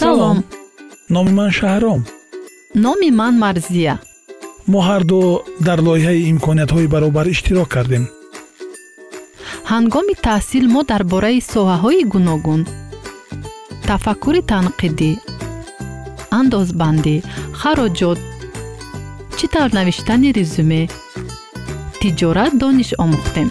салом. номи ман шаҳром. номи ман марзия. мо ҳарду дар лоиҳаи имкониятҳои баробар иштирок кардем. ҳангоми таҳсил мо дар бораи соҳаҳои гуногун, тафаккури танқидӣ, андозбандӣ, хароҷот, чӣ тавр навиштани резюме, тиҷорат дониш омӯхтем.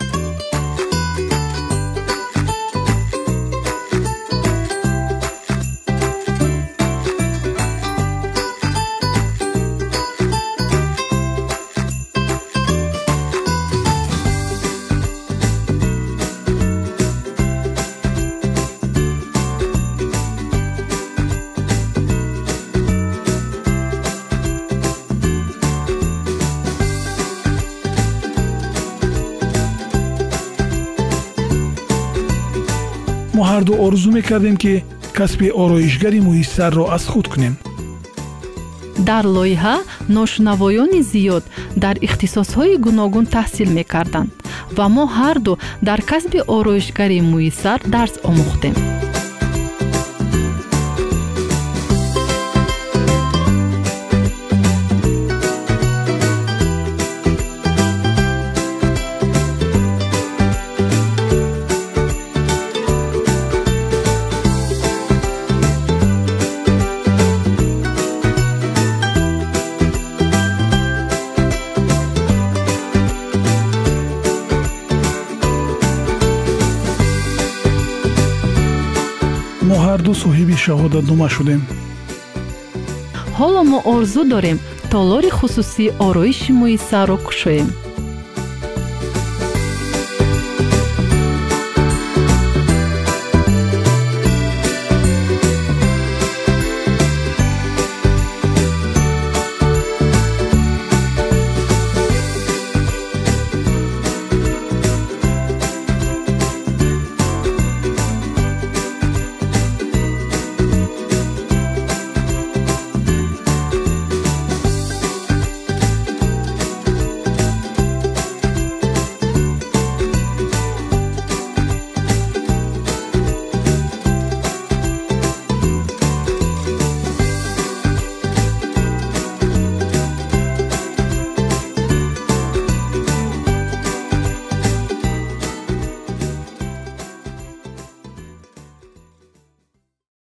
мо ҳарду орзу мекардем ки касби ороишгари муйиссарро аз худ кунем. дар лоиҳа ношунавоёни зиёд дар ихтисосҳои гуногун таҳсил мекарданд ва мо ҳарду дар касби ороишгари муйиссар дарс омӯхтем. мо ҳарду соҳиби шаҳодатнома шудем. ҳоло мо орзу дорем толори хусусии ороиши муйиссарро кушоем.